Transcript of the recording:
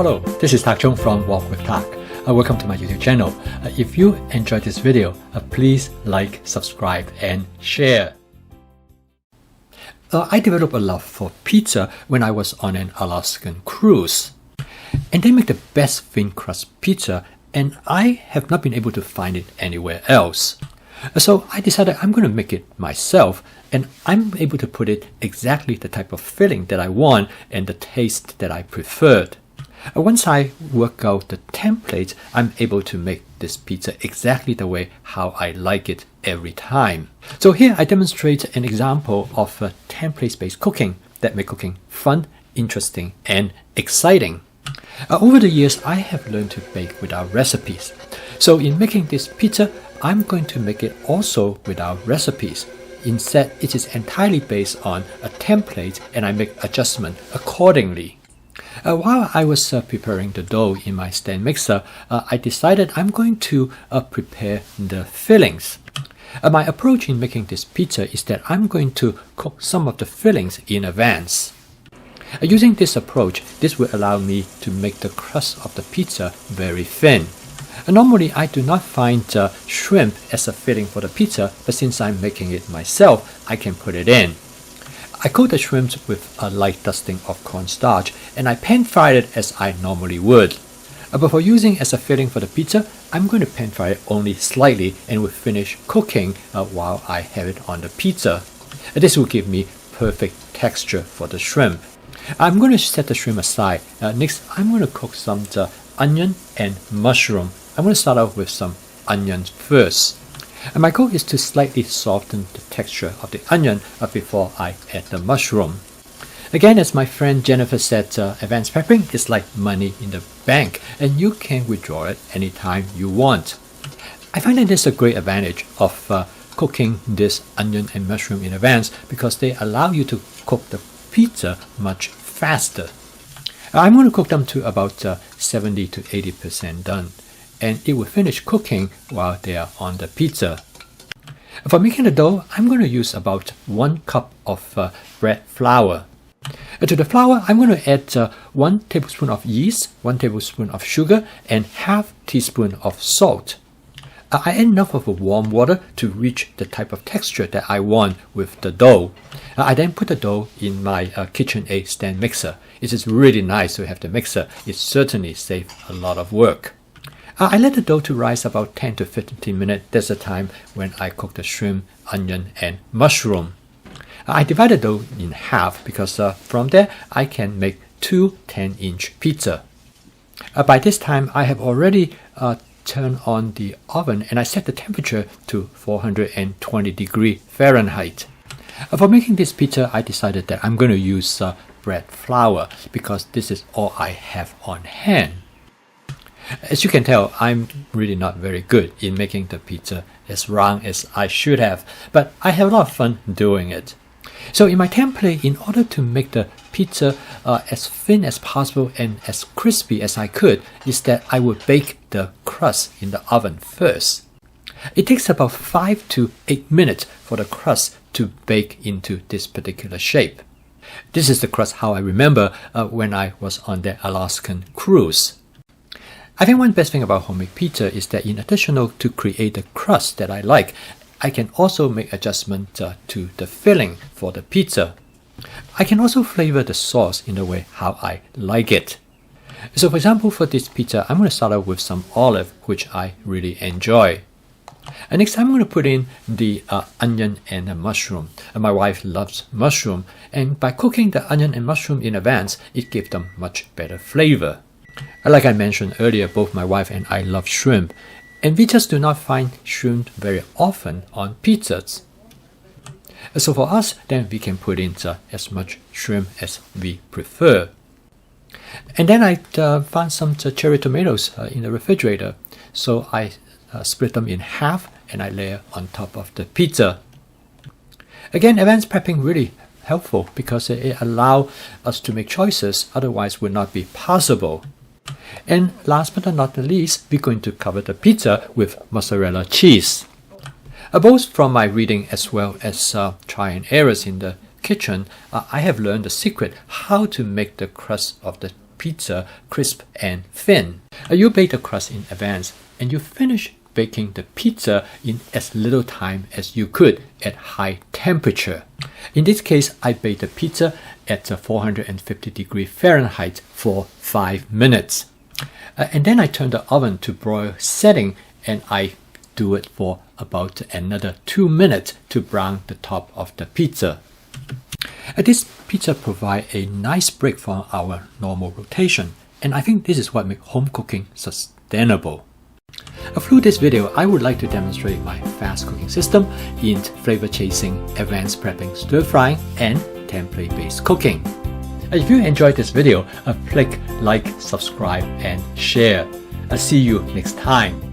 Hello, this is Tak Chung from Walk with Tak. Welcome to my YouTube channel. If you enjoyed this video, please like, subscribe, and share. I developed a love for pizza when I was on an Alaskan cruise. And they make the best thin crust pizza, and I have not been able to find it anywhere else. So I decided I'm going to make it myself, and I'm able to put it exactly the type of filling that I want and the taste that I preferred. Once I work out the template, I'm able to make this pizza exactly the way how I like it every time. So here I demonstrate an example of template-based cooking that makes cooking fun, interesting, and exciting. Over the years, I have learned to bake without recipes. So in making this pizza, I'm going to make it also without recipes. Instead, it is entirely based on a template, and I make adjustment accordingly. While I was preparing the dough in my stand mixer, I decided I'm going to prepare the fillings. My approach in making this pizza is that I'm going to cook some of the fillings in advance. Using this approach, this will allow me to make the crust of the pizza very thin. Normally, I do not find shrimp as a filling for the pizza, but since I'm making it myself, I can put it in. I coat the shrimps with a light dusting of cornstarch, and I pan fry it as I normally would. But for using as a filling for the pizza, I'm going to pan fry it only slightly and will finish cooking while I have it on the pizza. This will give me perfect texture for the shrimp. I'm going to set the shrimp aside. Next, I'm going to cook some onion and mushroom. I'm going to start off with some onions first. And my goal is to slightly soften the texture of the onion before I add the mushroom. Again, as my friend Jennifer said, advanced prepping is like money in the bank, and you can withdraw it anytime you want. I find that there's a great advantage of cooking this onion and mushroom in advance because they allow you to cook the pizza much faster. I'm going to cook them to about 70 to 80% done, and it will finish cooking while they are on the pizza. For making the dough, I'm going to use about 1 cup of bread flour. To the flour, I'm going to add 1 tablespoon of yeast, 1 tablespoon of sugar, and half teaspoon of salt. I add enough of warm water to reach the type of texture that I want with the dough. I then put the dough in my KitchenAid stand mixer. It is really nice to have the mixer. It certainly saves a lot of work. I let the dough to rise about 10 to 15 minutes. That's the time when I cook the shrimp, onion, and mushroom. I divide the dough in half because from there I can make 2 10-inch pizza. By this time, I have already turned on the oven and I set the temperature to 420 degrees Fahrenheit. For making this pizza, I decided that I'm going to use bread flour because this is all I have on hand. As you can tell, I'm really not very good in making the pizza as round as I should have, but I have a lot of fun doing it. So in my template, in order to make the pizza as thin as possible and as crispy as I could, is that I would bake the crust in the oven first. It takes about 5 to 8 minutes for the crust to bake into this particular shape. This is the crust how I remember when I was on the Alaskan cruise. I think one best thing about homemade pizza is that in addition to create the crust that I like, I can also make adjustment to the filling for the pizza. I can also flavor the sauce in the way how I like it. So for example, for this pizza, I'm going to start out with some olive, which I really enjoy. And next I'm going to put in the onion and the mushroom. My wife loves mushroom, and by cooking the onion and mushroom in advance, it gives them much better flavor. Like I mentioned earlier, both my wife and I love shrimp, and we just do not find shrimp very often on pizzas. So for us, then we can put in as much shrimp as we prefer. And then I found some cherry tomatoes in the refrigerator, so I split them in half and I layer on top of the pizza. Again, advanced prepping really helpful because it allows us to make choices otherwise would not be possible. And last but not the least, we're going to cover the pizza with mozzarella cheese. Both from my reading as well as try and errors in the kitchen, I have learned the secret how to make the crust of the pizza crisp and thin. You bake the crust in advance and you finish baking the pizza in as little time as you could at high temperature. In this case, I baked the pizza at 450 degrees Fahrenheit for 5 minutes. And then I turn the oven to broil setting and I do it for about another 2 minutes to brown the top of the pizza. This pizza provides a nice break from our normal rotation, and I think this is what makes home cooking sustainable. Through this video, I would like to demonstrate my fast cooking system in flavor chasing, advanced prepping, stir frying, and template-based cooking. If you enjoyed this video, click like, subscribe, and share. I'll see you next time.